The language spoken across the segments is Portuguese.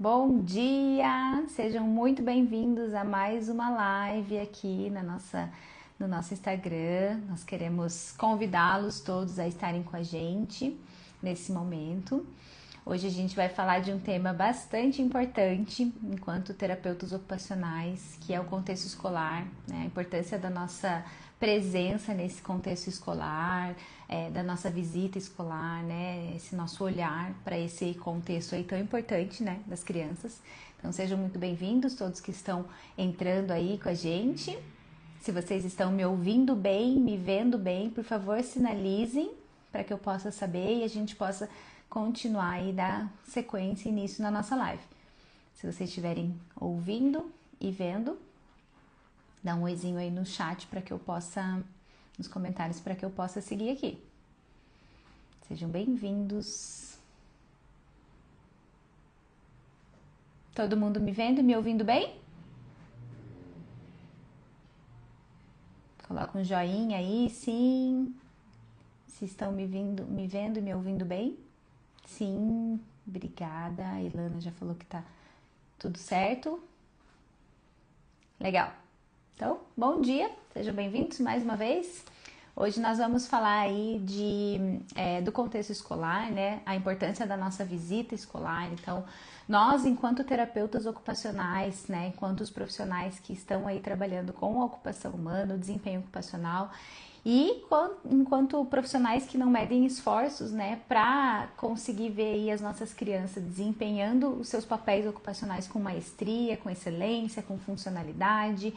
Bom dia! Sejam muito bem-vindos a mais uma live aqui no nosso Instagram. Nós queremos convidá-los todos a estarem com a gente nesse momento. Hoje a gente vai falar de um tema bastante importante enquanto terapeutas ocupacionais, que é o contexto escolar, né? A importância da nossa presença nesse contexto escolar, da nossa visita escolar, né? Esse nosso olhar para esse contexto aí tão importante, né? Das crianças. Então sejam muito bem-vindos todos que estão entrando aí com a gente. Se vocês estão me ouvindo bem, me vendo bem, por favor sinalizem para que eu possa saber e a gente possa continuar e dar sequência e início na nossa live. Se vocês estiverem ouvindo e vendo, dá um oizinho aí no chat para que eu possa, nos comentários, para que eu possa seguir aqui. Sejam bem-vindos. Todo mundo me vendo e me ouvindo bem? Coloca um joinha aí, sim. Se estão me vendo e me ouvindo bem? Sim, obrigada. A Ilana já falou que tá tudo certo. Legal. Então, bom dia, sejam bem-vindos mais uma vez. Hoje nós vamos falar aí do contexto escolar, né? A importância da nossa visita escolar. Então, nós, enquanto terapeutas ocupacionais, né? Enquanto os profissionais que estão aí trabalhando com a ocupação humana, o desempenho ocupacional, e enquanto profissionais que não medem esforços, né, para conseguir ver aí as nossas crianças desempenhando os seus papéis ocupacionais com maestria, com excelência, com funcionalidade,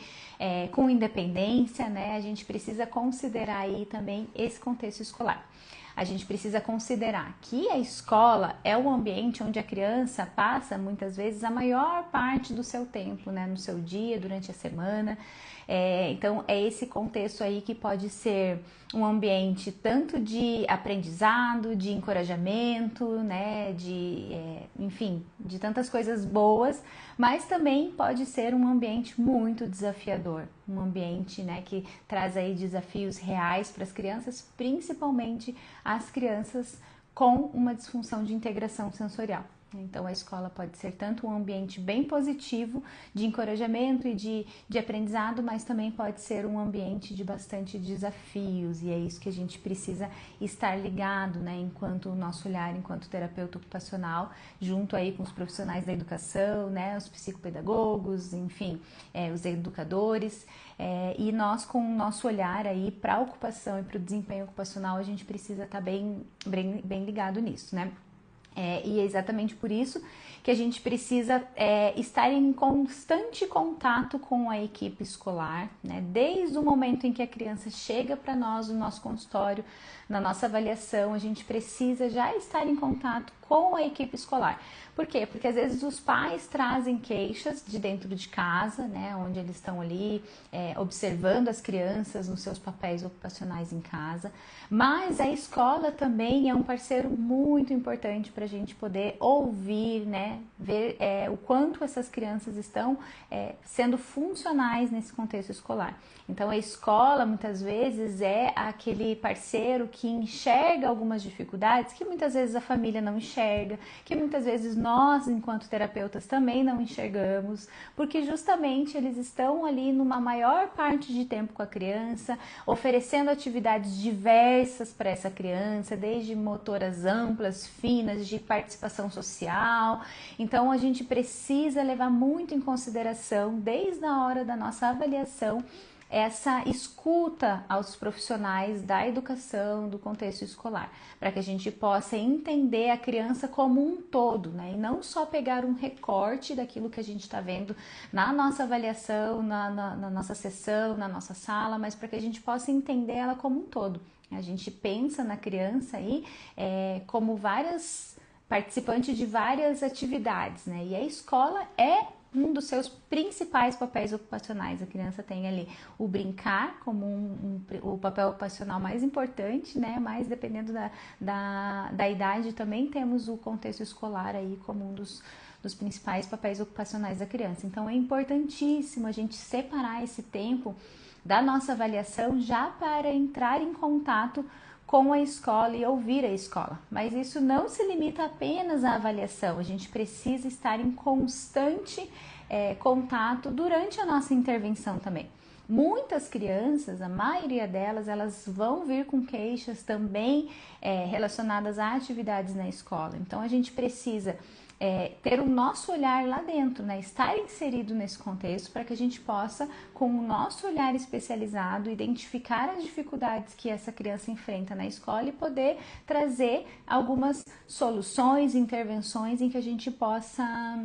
com independência, né, a gente precisa considerar aí também esse contexto escolar. A gente precisa considerar que a escola é o ambiente onde a criança passa muitas vezes a maior parte do seu tempo, né, no seu dia, durante a semana. Então é esse contexto aí que pode ser um ambiente tanto de aprendizado, de encorajamento, né, enfim, de tantas coisas boas, mas também pode ser um ambiente muito desafiador, um ambiente, né, que traz aí desafios reais para as crianças, principalmente as crianças com uma disfunção de integração sensorial. Então a escola pode ser tanto um ambiente bem positivo de encorajamento e de aprendizado, mas também pode ser um ambiente de bastante desafios, e é isso que a gente precisa estar ligado, né, enquanto o nosso olhar, enquanto terapeuta ocupacional, junto aí com os profissionais da educação, né, os psicopedagogos, enfim, os educadores, e nós com o nosso olhar aí para a ocupação e para o desempenho ocupacional, a gente precisa estar bem ligado nisso, né? E é exatamente por isso que a gente precisa estar em constante contato com a equipe escolar, né? Desde o momento em que a criança chega para nós, no nosso consultório, na nossa avaliação, a gente precisa já estar em contato com a equipe escolar. Por quê? Porque às vezes os pais trazem queixas de dentro de casa, né, onde eles estão ali observando as crianças nos seus papéis ocupacionais em casa, mas a escola também é um parceiro muito importante para a gente poder ouvir, né, ver o quanto essas crianças estão sendo funcionais nesse contexto escolar. Então a escola muitas vezes é aquele parceiro que enxerga algumas dificuldades que muitas vezes a família não enxerga, que muitas vezes nós, enquanto terapeutas, também não enxergamos, porque justamente eles estão ali numa maior parte de tempo com a criança, oferecendo atividades diversas para essa criança, desde motoras amplas, finas, de participação social. Então a gente precisa levar muito em consideração, desde a hora da nossa avaliação, essa escuta aos profissionais da educação, do contexto escolar, para que a gente possa entender a criança como um todo, né? E não só pegar um recorte daquilo que a gente está vendo na nossa avaliação, na nossa sessão, na nossa sala, mas para que a gente possa entender ela como um todo. A gente pensa na criança aí como várias participantes de várias atividades, né? E a escola é um dos seus principais papéis ocupacionais. A criança tem ali o brincar como o papel ocupacional mais importante, né? Mas dependendo da idade, também temos o contexto escolar aí como um dos principais papéis ocupacionais da criança. Então é importantíssimo a gente separar esse tempo da nossa avaliação já para entrar em contato com a escola e ouvir a escola. Mas isso não se limita apenas à avaliação, a gente precisa estar em constante contato durante a nossa intervenção também. Muitas crianças, a maioria delas, elas vão vir com queixas também relacionadas a atividades na escola. Então a gente precisa ter o nosso olhar lá dentro, né? Estar inserido nesse contexto para que a gente possa, com o nosso olhar especializado, identificar as dificuldades que essa criança enfrenta na escola e poder trazer algumas soluções, intervenções em que a gente possa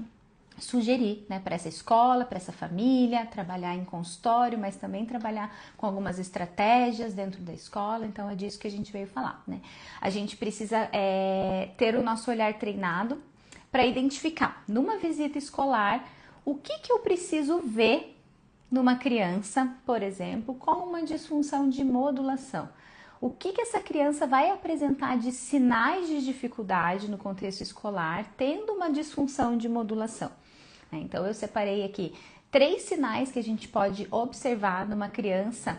sugerir, né, para essa escola, para essa família, trabalhar em consultório, mas também trabalhar com algumas estratégias dentro da escola. Então é disso que a gente veio falar, né? A gente precisa ter o nosso olhar treinado para identificar numa visita escolar o que eu preciso ver numa criança, por exemplo, com uma disfunção de modulação. O que essa criança vai apresentar de sinais de dificuldade no contexto escolar, tendo uma disfunção de modulação. Então eu separei aqui 3 sinais que a gente pode observar numa criança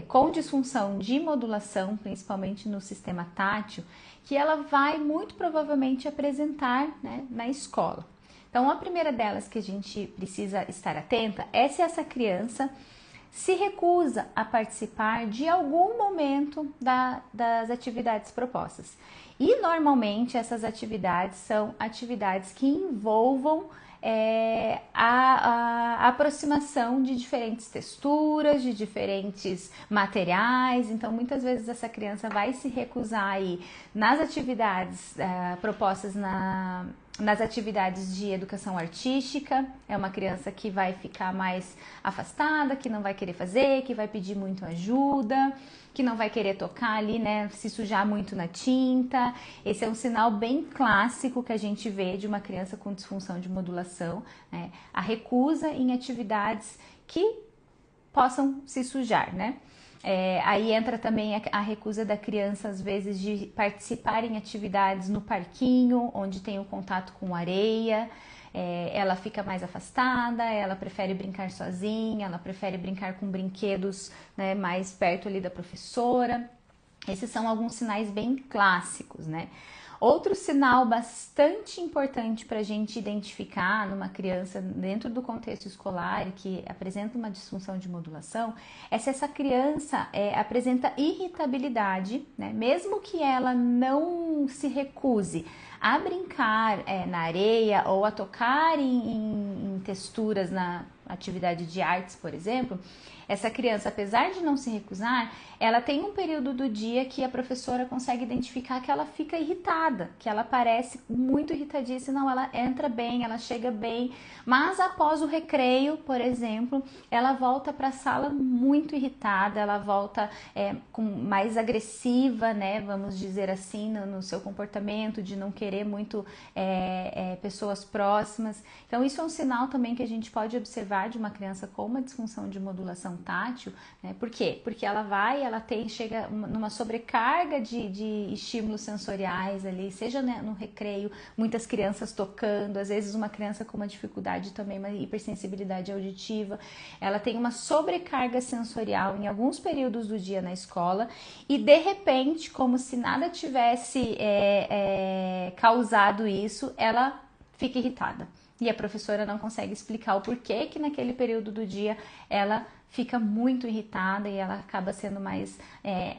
com disfunção de modulação, principalmente no sistema tátil, que ela vai muito provavelmente apresentar, né, na escola. Então a primeira delas que a gente precisa estar atenta é se essa criança se recusa a participar de algum momento das atividades propostas. E normalmente essas atividades são atividades que envolvam a aproximação de diferentes texturas, de diferentes materiais. Então muitas vezes essa criança vai se recusar aí nas atividades propostas nas atividades de educação artística. É uma criança que vai ficar mais afastada, que não vai querer fazer, que vai pedir muito ajuda, que não vai querer tocar ali, né, se sujar muito na tinta. Esse é um sinal bem clássico que a gente vê de uma criança com disfunção de modulação, né? A recusa em atividades que possam se sujar, né? Aí entra também a recusa da criança, às vezes, de participar em atividades no parquinho, onde tem o contato com areia. Ela fica mais afastada, ela prefere brincar sozinha, ela prefere brincar com brinquedos, né, mais perto ali da professora. Esses são alguns sinais bem clássicos, né? Outro sinal bastante importante para a gente identificar numa criança dentro do contexto escolar que apresenta uma disfunção de modulação é se essa criança apresenta irritabilidade, né? Mesmo que ela não se recuse a brincar na areia ou a tocar em texturas na atividade de artes, por exemplo, essa criança, apesar de não se recusar, ela tem um período do dia que a professora consegue identificar que ela fica irritada, que ela parece muito irritadíssima, não, ela entra bem, ela chega bem, mas após o recreio, por exemplo, ela volta para a sala muito irritada, ela volta mais agressiva, né, vamos dizer assim, no seu comportamento, de não querer muito pessoas próximas. Então isso é um sinal também que a gente pode observar de uma criança com uma disfunção de modulação tátil, né? Por quê? Porque ela chega numa sobrecarga de estímulos sensoriais ali, seja, né, no recreio, muitas crianças tocando, às vezes uma criança com uma dificuldade também, uma hipersensibilidade auditiva, ela tem uma sobrecarga sensorial em alguns períodos do dia na escola e de repente, como se nada tivesse causado isso, ela fica irritada. E a professora não consegue explicar o porquê que naquele período do dia ela fica muito irritada e ela acaba sendo mais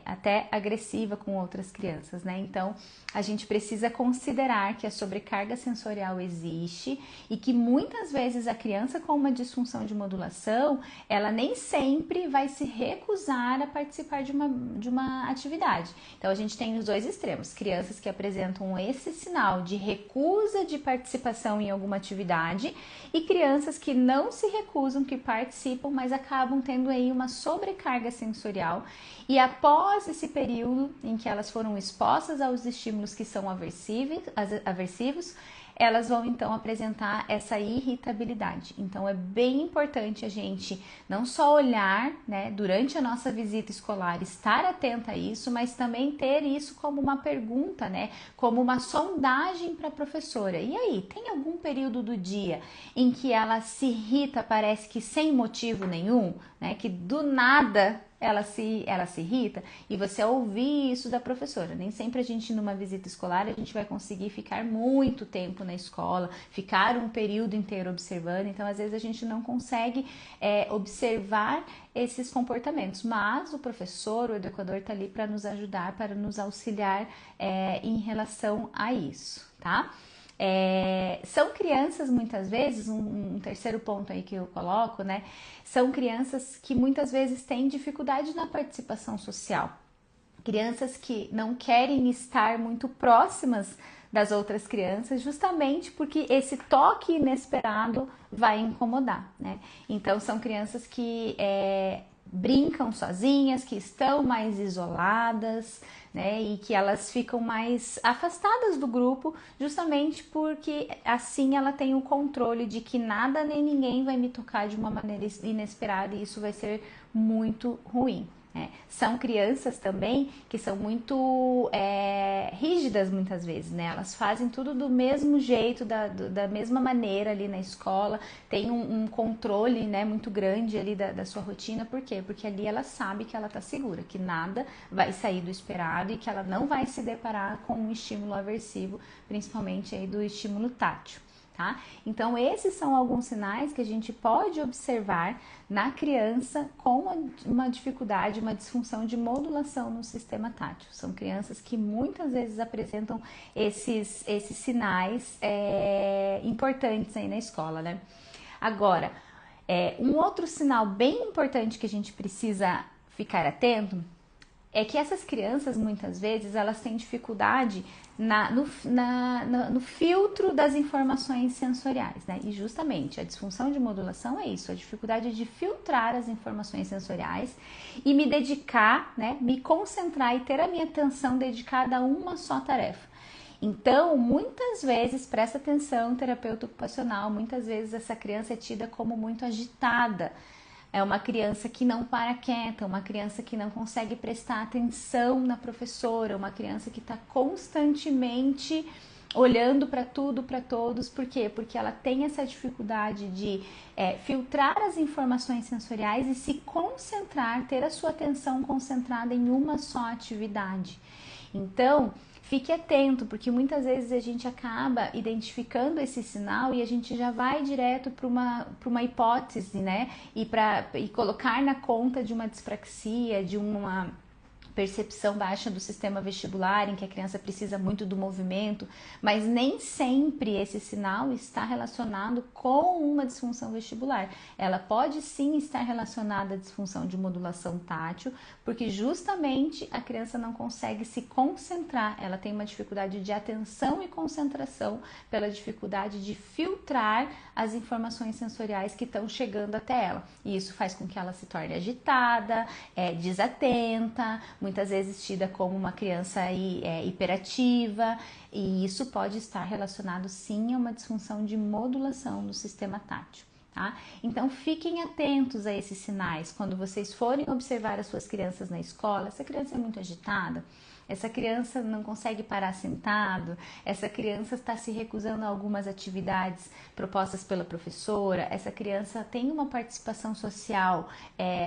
até agressiva com outras crianças, né? Então, a gente precisa considerar que a sobrecarga sensorial existe e que muitas vezes a criança com uma disfunção de modulação, ela nem sempre vai se recusar a participar de uma atividade. Então, a gente tem os dois extremos, crianças que apresentam esse sinal de recusa de participação em alguma atividade e crianças que não se recusam, que participam, mas acabam tendo aí uma sobrecarga sensorial e após esse período em que elas foram expostas aos estímulos que são aversivos, elas vão então apresentar essa irritabilidade. Então é bem importante a gente não só olhar, né, durante a nossa visita escolar, estar atenta a isso, mas também ter isso como uma pergunta, né, como uma sondagem para a professora. E aí, tem algum período do dia em que ela se irrita, parece que sem motivo nenhum, né, que do nada ela se irrita, e você ouvir isso da professora. Nem sempre a gente, numa visita escolar, a gente vai conseguir ficar muito tempo na escola, ficar um período inteiro observando, então às vezes a gente não consegue observar esses comportamentos, mas o professor, o educador está ali para nos ajudar, para nos auxiliar em relação a isso, tá? São crianças, muitas vezes, um terceiro ponto aí que eu coloco, né? São crianças que muitas vezes têm dificuldade na participação social. Crianças que não querem estar muito próximas das outras crianças, justamente porque esse toque inesperado vai incomodar, né? Então, são crianças que brincam sozinhas, que estão mais isoladas, né, e que elas ficam mais afastadas do grupo, justamente porque assim ela tem o controle de que nada nem ninguém vai me tocar de uma maneira inesperada, e isso vai ser muito ruim. São crianças também que são muito rígidas muitas vezes, né? Elas fazem tudo do mesmo jeito, da mesma maneira ali na escola, tem um controle, né, muito grande ali da sua rotina. Por quê? Porque ali ela sabe que ela tá segura, que nada vai sair do esperado e que ela não vai se deparar com um estímulo aversivo, principalmente aí do estímulo tátil. Tá? Então, esses são alguns sinais que a gente pode observar na criança com uma dificuldade, uma disfunção de modulação no sistema tátil. São crianças que muitas vezes apresentam esses sinais importantes aí na escola, né? Agora, um outro sinal bem importante que a gente precisa ficar atento é que essas crianças, muitas vezes, elas têm dificuldade no filtro das informações sensoriais, né? E justamente a disfunção de modulação é isso, a dificuldade de filtrar as informações sensoriais e me dedicar, né? Me concentrar e ter a minha atenção dedicada a uma só tarefa. Então, muitas vezes, presta atenção, terapeuta ocupacional, muitas vezes essa criança é tida como muito agitada. É uma criança que não para quieta, uma criança que não consegue prestar atenção na professora, uma criança que está constantemente olhando para tudo, para todos. Por quê? Porque ela tem essa dificuldade de filtrar as informações sensoriais e se concentrar, ter a sua atenção concentrada em uma só atividade. Então, fique atento, porque muitas vezes a gente acaba identificando esse sinal e a gente já vai direto para uma hipótese, né? E colocar na conta de uma dispraxia, de uma percepção baixa do sistema vestibular, em que a criança precisa muito do movimento, mas nem sempre esse sinal está relacionado com uma disfunção vestibular. Ela pode sim estar relacionada à disfunção de modulação tátil, porque justamente a criança não consegue se concentrar, ela tem uma dificuldade de atenção e concentração pela dificuldade de filtrar as informações sensoriais que estão chegando até ela. E isso faz com que ela se torne agitada, desatenta, muitas vezes tida como uma criança hiperativa, e isso pode estar relacionado sim a uma disfunção de modulação do sistema tátil. Tá? Então fiquem atentos a esses sinais quando vocês forem observar as suas crianças na escola. Essa criança é muito agitada, essa criança não consegue parar sentado, essa criança está se recusando a algumas atividades propostas pela professora, essa criança tem uma participação social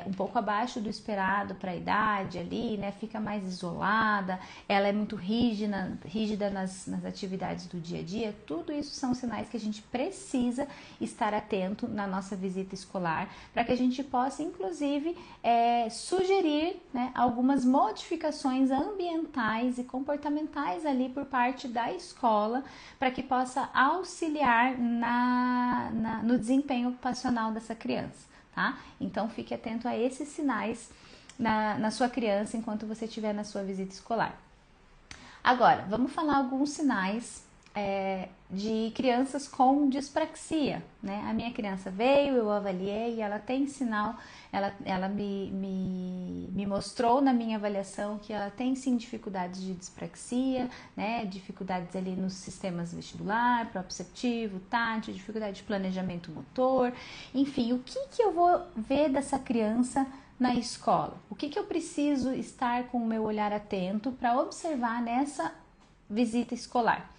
um pouco abaixo do esperado para a idade ali, né? Fica mais isolada, ela é muito rígida nas atividades do dia a dia. Tudo isso são sinais que a gente precisa estar atento na nossa visita escolar, para que a gente possa, inclusive, sugerir, né, algumas modificações ambientais e comportamentais ali por parte da escola, para que possa auxiliar no desempenho ocupacional dessa criança, tá? Então fique atento a esses sinais na sua criança enquanto você estiver na sua visita escolar. Agora, vamos falar alguns sinais de crianças com dispraxia, né? A minha criança veio, eu avaliei e ela tem sinal, ela me mostrou na minha avaliação que ela tem sim dificuldades de dispraxia, né? Dificuldades ali nos sistemas vestibular, proprioceptivo, tátil, dificuldade de planejamento motor, enfim, o que eu vou ver dessa criança na escola? O que eu preciso estar com o meu olhar atento para observar nessa visita escolar?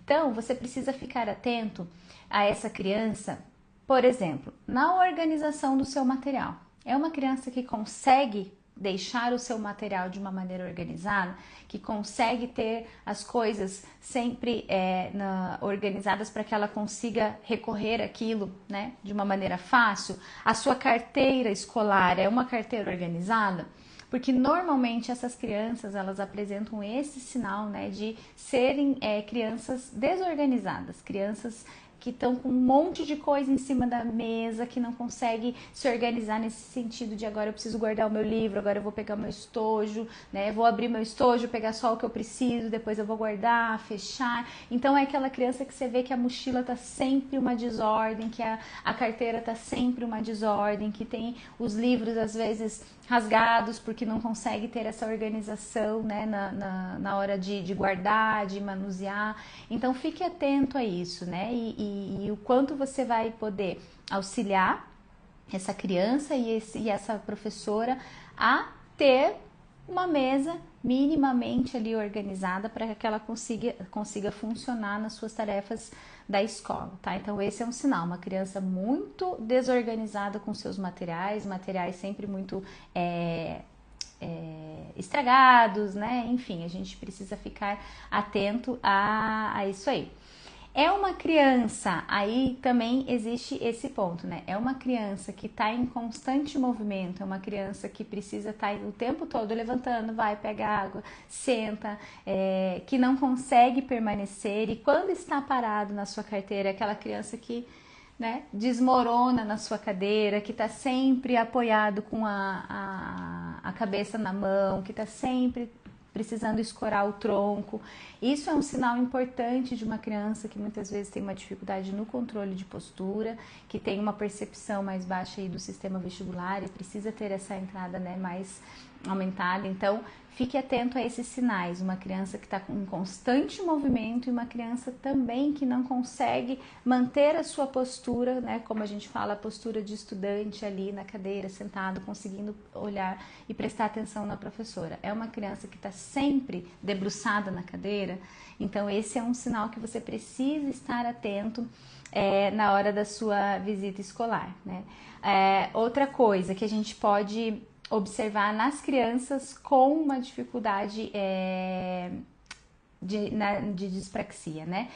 Então, você precisa ficar atento a essa criança, por exemplo, na organização do seu material. É uma criança que consegue deixar o seu material de uma maneira organizada, que consegue ter as coisas sempre organizadas para que ela consiga recorrer àquilo, né, de uma maneira fácil. A sua carteira escolar é uma carteira organizada? Porque normalmente essas crianças, elas apresentam esse sinal, né, de serem crianças desorganizadas, crianças que estão com um monte de coisa em cima da mesa, que não conseguem se organizar nesse sentido de agora eu preciso guardar o meu livro, agora eu vou pegar o meu estojo, né? Vou abrir meu estojo, pegar só o que eu preciso, depois eu vou guardar, fechar. Então é aquela criança que você vê que a mochila tá sempre uma desordem, que a carteira tá sempre uma desordem, que tem os livros às vezes rasgados porque não consegue ter essa organização, né, na hora de guardar, de manusear. Então fique atento a isso, né, e o quanto você vai poder auxiliar essa criança e essa professora a ter uma mesa minimamente ali organizada para que ela consiga funcionar nas suas tarefas da escola, tá? Então esse é um sinal, uma criança muito desorganizada com seus materiais sempre muito estragados, né? Enfim, a gente precisa ficar atento a isso aí. É uma criança, aí também existe esse ponto, né? É uma criança que está em constante movimento, é uma criança que precisa estar o tempo todo levantando, vai, pega água, senta, que não consegue permanecer, e quando está parado na sua carteira, é aquela criança que, né, desmorona na sua cadeira, que está sempre apoiado com a cabeça na mão, que está sempre precisando escorar o tronco. Isso é um sinal importante de uma criança que muitas vezes tem uma dificuldade no controle de postura, que tem uma percepção mais baixa aí do sistema vestibular e precisa ter essa entrada, né, mais aumentada. Então, fique atento a esses sinais. Uma criança que está em constante movimento e uma criança também que não consegue manter a sua postura, né? Como a gente fala, a postura de estudante ali na cadeira, sentado, conseguindo olhar e prestar atenção na professora. É uma criança que está sempre debruçada na cadeira. Então, esse é um sinal que você precisa estar atento na hora da sua visita escolar, né? Outra coisa que a gente pode observar nas crianças com uma dificuldade de dispraxia, né?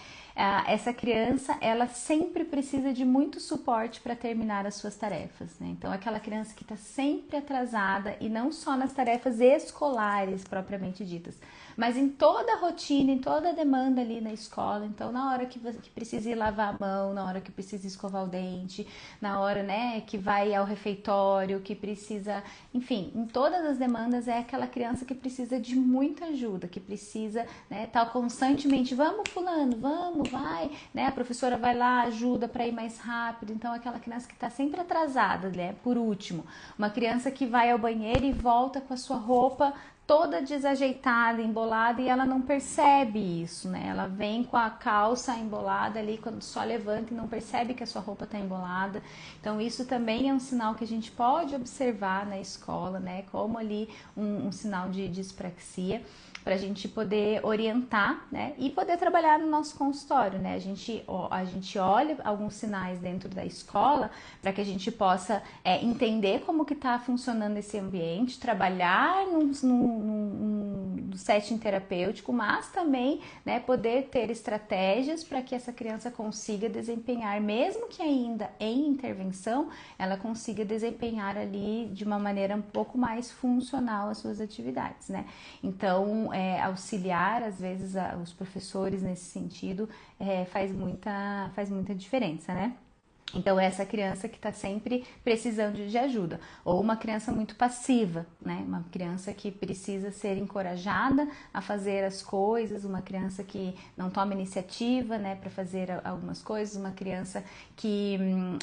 Essa criança, ela sempre precisa de muito suporte para terminar as suas tarefas, né? Então, aquela criança que está sempre atrasada, e não só nas tarefas escolares propriamente ditas, mas em toda a rotina, em toda a demanda ali na escola. Então, na hora que precisa ir lavar a mão, na hora que precisa escovar o dente, na hora, né, que vai ao refeitório, que precisa, enfim, em todas as demandas, é aquela criança que precisa de muita ajuda, que precisa, né, tá constantemente, vamos fulano, vamos, vai, né, a professora vai lá, ajuda para ir mais rápido. Então, aquela criança que está sempre atrasada, né, por último, uma criança que vai ao banheiro e volta com a sua roupa toda desajeitada, embolada, e ela não percebe isso, né? Ela vem com a calça embolada ali, quando só levanta e não percebe que a sua roupa está embolada. Então, isso também é um sinal que a gente pode observar na escola, né? Como ali um sinal de dispraxia, para a gente poder orientar, né, e poder trabalhar no nosso consultório, né? A gente olha alguns sinais dentro da escola para que a gente possa entender como que está funcionando esse ambiente, trabalhar no setting terapêutico, mas também, né, poder ter estratégias para que essa criança consiga desempenhar, mesmo que ainda em intervenção, ela consiga desempenhar ali de uma maneira um pouco mais funcional as suas atividades, né? Então, auxiliar, às vezes, os professores nesse sentido faz muita diferença, né? Então, essa criança que está sempre precisando de ajuda, ou uma criança muito passiva, né? Uma criança que precisa ser encorajada a fazer as coisas, uma criança que não toma iniciativa, né, para fazer algumas coisas, uma criança que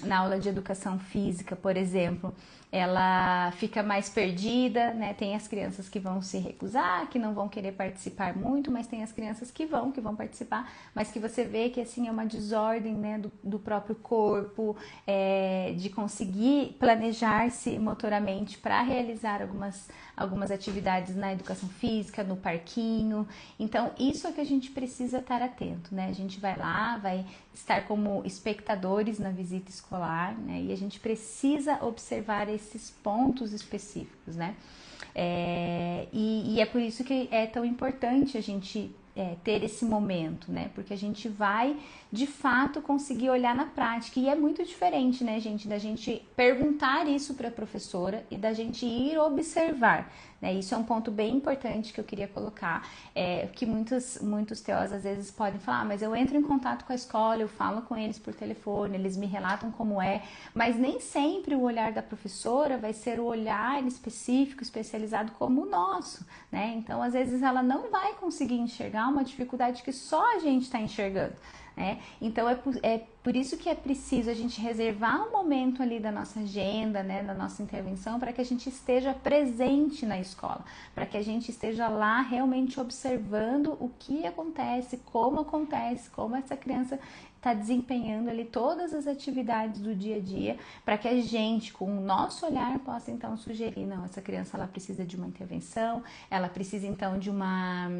na aula de educação física, por exemplo, ela fica mais perdida, né? Tem as crianças que vão se recusar, que não vão querer participar muito, mas tem as crianças que vão participar, mas que você vê que assim é uma desordem, né, do próprio corpo, corpo, de conseguir planejar-se motoramente para realizar algumas atividades na educação física, no parquinho. Então, isso é que a gente precisa estar atento, né? A gente vai lá, vai estar como espectadores na visita escolar, né? E a gente precisa observar esses pontos específicos, né? E é por isso que é tão importante a gente ter esse momento, né? Porque a gente vai, de fato, conseguir olhar na prática. E é muito diferente, né, gente, da gente perguntar isso para a professora e da gente ir observar, né? Isso é um ponto bem importante que eu queria colocar, que muitos TOs às vezes podem falar, mas eu entro em contato com a escola, eu falo com eles por telefone, eles me relatam como é, mas nem sempre o olhar da professora vai ser o olhar específico, especializado como o nosso, né? Então, às vezes ela não vai conseguir enxergar uma dificuldade que só a gente está enxergando, né? Então é por isso que é preciso a gente reservar um momento ali da nossa agenda, né, da nossa intervenção, para que a gente esteja presente na escola, para que a gente esteja lá realmente observando o que acontece, como essa criança está desempenhando ali todas as atividades do dia a dia, para que a gente, com o nosso olhar, possa então sugerir, não, essa criança ela precisa de uma intervenção, ela precisa então de uma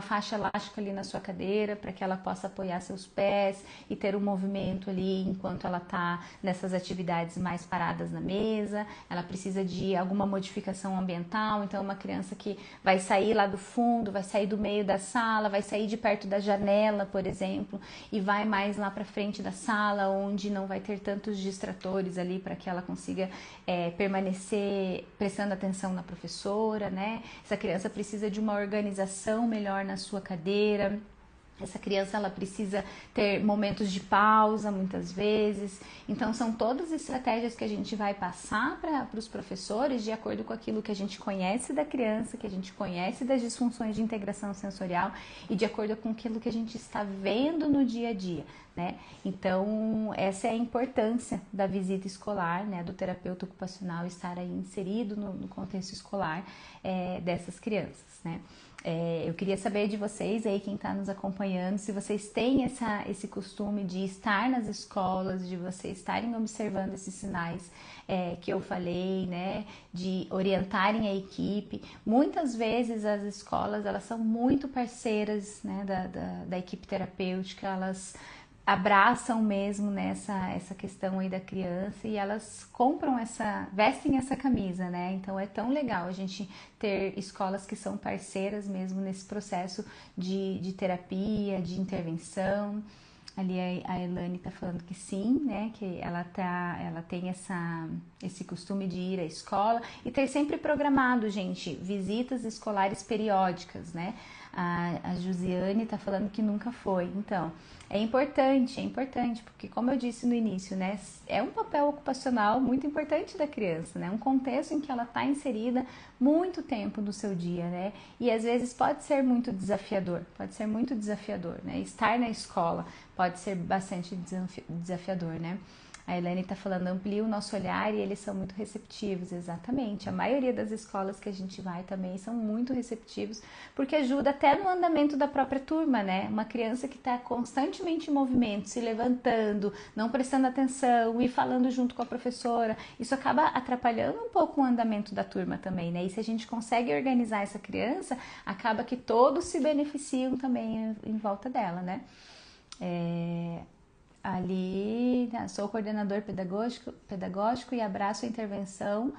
faixa elástica ali na sua cadeira, para que ela possa apoiar seus pés e ter um movimento ali enquanto ela está nessas atividades mais paradas na mesa. Ela precisa de alguma modificação ambiental, então uma criança que vai sair lá do fundo, vai sair do meio da sala, vai sair de perto da janela, por exemplo, e vai mais lá para frente da sala, onde não vai ter tantos distratores ali, para que ela consiga permanecer prestando atenção na professora, né? Essa criança precisa de uma organização melhor na sua cadeira. Essa criança ela precisa ter momentos de pausa muitas vezes. Então são todas estratégias que a gente vai passar para os professores de acordo com aquilo que a gente conhece da criança, que a gente conhece das disfunções de integração sensorial e de acordo com aquilo que a gente está vendo no dia a dia, né? Então essa é a importância da visita escolar, né? Do terapeuta ocupacional estar aí inserido no contexto escolar dessas crianças, né? Eu queria saber de vocês aí, quem está nos acompanhando, se vocês têm esse costume de estar nas escolas, de vocês estarem observando esses sinais que eu falei, né, de orientarem a equipe. Muitas vezes as escolas, elas são muito parceiras, né, da equipe terapêutica, elas abraçam mesmo nessa essa questão aí da criança e elas vestem essa camisa, né? Então é tão legal a gente ter escolas que são parceiras mesmo nesse processo de terapia, de intervenção. Ali a Elane tá falando que sim, né? Que ela tem esse costume de ir à escola e ter sempre programado, gente, visitas escolares periódicas, né? A Josiane tá falando que nunca foi. Então, é importante, porque como eu disse no início, né? É um papel ocupacional muito importante da criança, né? Um contexto em que ela tá inserida muito tempo do seu dia, né? E às vezes pode ser muito desafiador, né? Estar na escola pode ser bastante desafiador, né? A Elaine está falando, amplia o nosso olhar e eles são muito receptivos, exatamente. A maioria das escolas que a gente vai também são muito receptivos, porque ajuda até no andamento da própria turma, né? Uma criança que está constantemente em movimento, se levantando, não prestando atenção e falando junto com a professora, isso acaba atrapalhando um pouco o andamento da turma também, né? E se a gente consegue organizar essa criança, acaba que todos se beneficiam também em volta dela, né? Ali, sou coordenador pedagógico e abraço a intervenção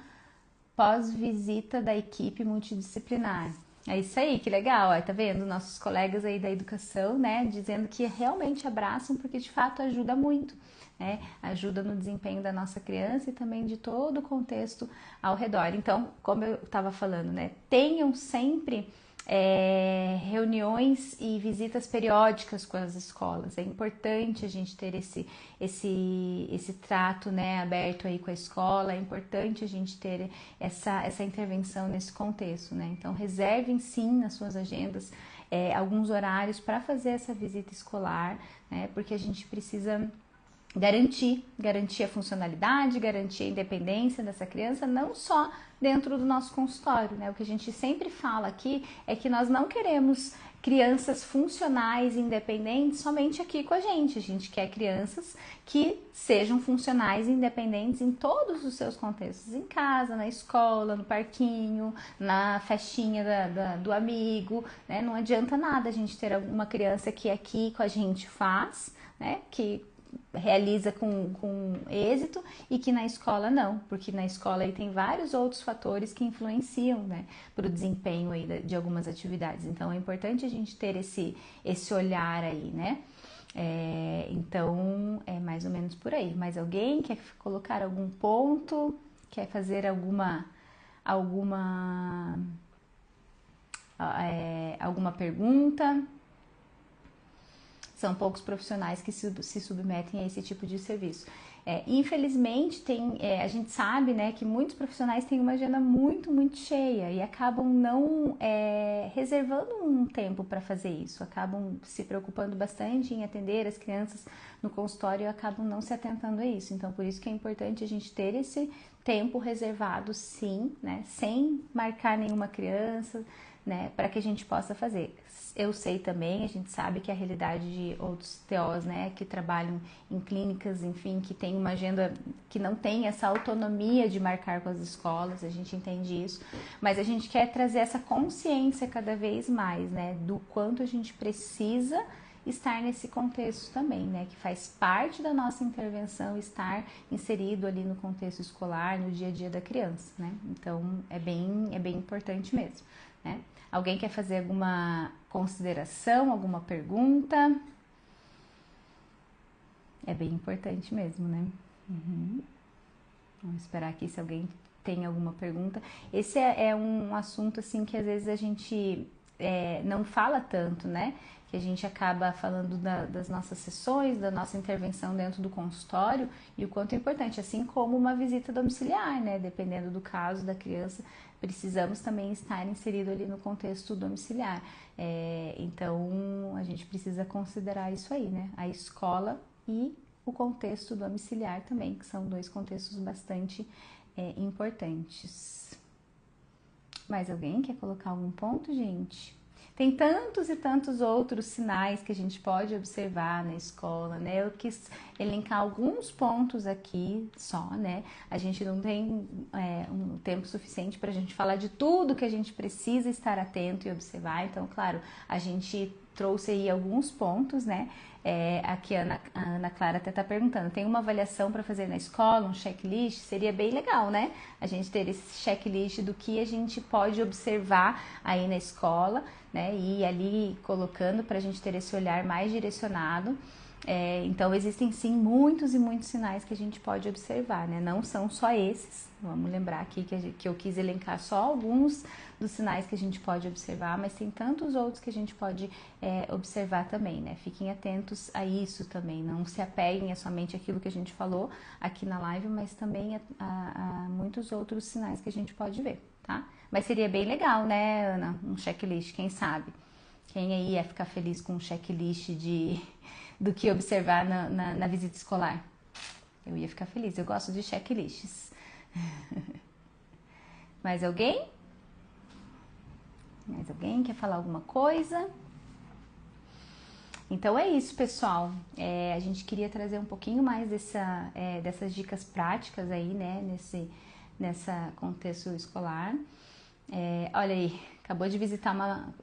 pós-visita da equipe multidisciplinar. É isso aí, que legal, ó, tá vendo? Nossos colegas aí da educação, né, dizendo que realmente abraçam porque de fato ajuda muito, né? Ajuda no desempenho da nossa criança e também de todo o contexto ao redor. Então, como eu estava falando, né, tenham sempre reuniões e visitas periódicas com as escolas. É importante a gente ter esse trato, né, aberto aí com a escola. É importante a gente ter essa intervenção nesse contexto, né? Então reservem sim nas suas agendas alguns horários para fazer essa visita escolar, né? Porque a gente precisa garantir a funcionalidade, garantir a independência dessa criança, não só dentro do nosso consultório, né? O que a gente sempre fala aqui é que nós não queremos crianças funcionais, independentes, somente aqui com a gente quer crianças que sejam funcionais e independentes em todos os seus contextos, em casa, na escola, no parquinho, na festinha do amigo, né? Não adianta nada a gente ter uma criança que aqui com a gente faz, né? Que realiza com êxito e que na escola não, porque na escola aí tem vários outros fatores que influenciam, né, para o desempenho aí de algumas atividades. Então é importante a gente ter esse olhar aí, né? Então é mais ou menos por aí. Mas alguém quer colocar algum ponto? Quer fazer alguma pergunta? São poucos profissionais que se submetem a esse tipo de serviço. Infelizmente, a gente sabe, né, que muitos profissionais têm uma agenda muito, muito cheia e acabam não reservando um tempo para fazer isso, acabam se preocupando bastante em atender as crianças no consultório e acabam não se atentando a isso. Então, por isso que é importante a gente ter esse tempo reservado, sim, né, sem marcar nenhuma criança, né, para que a gente possa fazer. Eu sei também, a gente sabe que a realidade de outros TOs, né, que trabalham em clínicas, enfim, que tem uma agenda que não tem essa autonomia de marcar com as escolas, a gente entende isso, mas a gente quer trazer essa consciência cada vez mais, né, do quanto a gente precisa estar nesse contexto também, né, que faz parte da nossa intervenção estar inserido ali no contexto escolar, no dia a dia da criança, né, então é bem importante mesmo, né. Alguém quer fazer alguma consideração, alguma pergunta? É bem importante mesmo, né? Vamos esperar aqui se alguém tem alguma pergunta. Esse é um assunto assim que às vezes a gente não fala tanto, né? Que a gente acaba falando das nossas sessões, da nossa intervenção dentro do consultório e o quanto é importante, assim como uma visita domiciliar, né? Dependendo do caso da criança, precisamos também estar inserido ali no contexto domiciliar. Então, a gente precisa considerar isso aí, né? A escola e o contexto domiciliar também, que são dois contextos bastante importantes. Mais alguém quer colocar algum ponto, gente? Tem tantos e tantos outros sinais que a gente pode observar na escola, né? Eu quis elencar alguns pontos aqui só, né? A gente não tem um tempo suficiente para a gente falar de tudo que a gente precisa estar atento e observar. Então, claro, a gente trouxe aí alguns pontos, né? Aqui a Ana Clara até está perguntando, tem uma avaliação para fazer na escola, um checklist? Seria bem legal, né? A gente ter esse checklist do que a gente pode observar aí na escola, né? E ir ali colocando para a gente ter esse olhar mais direcionado. Então, existem sim muitos e muitos sinais que a gente pode observar, né? Não são só esses, vamos lembrar aqui que eu quis elencar só alguns dos sinais que a gente pode observar, mas tem tantos outros que a gente pode observar também, né? Fiquem atentos a isso também, não se apeguem a somente aquilo que a gente falou aqui na live, mas também a muitos outros sinais que a gente pode ver, tá? Mas seria bem legal, né, Ana? Um checklist, quem sabe? Quem aí ia ficar feliz com um checklist do que observar na visita escolar? Eu ia ficar feliz, eu gosto de checklists. Mais alguém? Mais alguém quer falar alguma coisa? Então é isso, pessoal. A gente queria trazer um pouquinho mais dessas dicas práticas aí, né, nessa contexto escolar. Olha aí, acabou de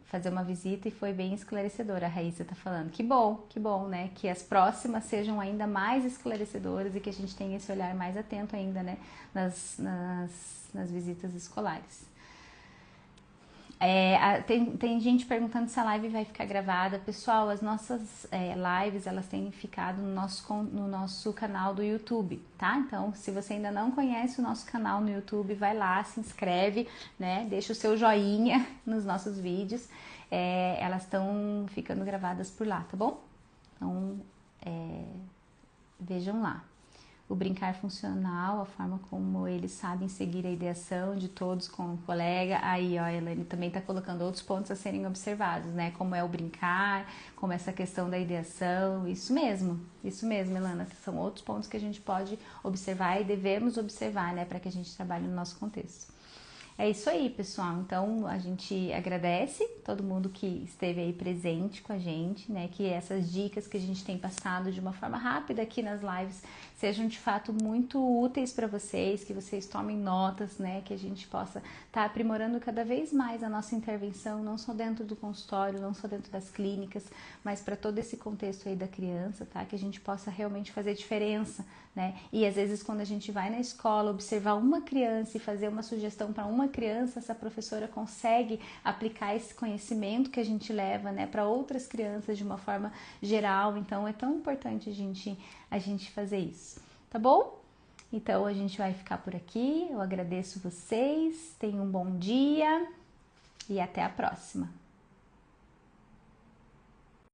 fazer uma visita e foi bem esclarecedora, a Raíssa tá falando. Que bom, né? Que as próximas sejam ainda mais esclarecedoras e que a gente tenha esse olhar mais atento ainda, né? Nas visitas escolares. Tem gente perguntando se a live vai ficar gravada. Pessoal, as nossas lives, elas têm ficado no nosso canal do YouTube, tá? Então, se você ainda não conhece o nosso canal no YouTube, vai lá, se inscreve, né? Deixa o seu joinha nos nossos vídeos. Elas estão ficando gravadas por lá, tá bom? Então, vejam lá. o brincar funcional, a forma como eles sabem seguir a ideação de todos com o colega. Aí, ó, a Elaine também está colocando outros pontos a serem observados, né? Como é o brincar, como essa questão da ideação, isso mesmo, Elana, são outros pontos que a gente pode observar e devemos observar, né? Para que a gente trabalhe no nosso contexto. É isso aí, pessoal. Então, a gente agradece todo mundo que esteve aí presente com a gente, né? Que essas dicas que a gente tem passado de uma forma rápida aqui nas lives sejam de fato muito úteis para vocês, que vocês tomem notas, né? Que a gente possa estar aprimorando cada vez mais a nossa intervenção, não só dentro do consultório, não só dentro das clínicas, mas para todo esse contexto aí da criança, tá? Que a gente possa realmente fazer diferença, né? E às vezes quando a gente vai na escola observar uma criança e fazer uma sugestão para uma criança, essa professora consegue aplicar esse conhecimento que a gente leva, né, para outras crianças de uma forma geral. Então é tão importante a gente fazer isso, tá bom? Então a gente vai ficar por aqui. Eu agradeço vocês, tenham um bom dia e até a próxima.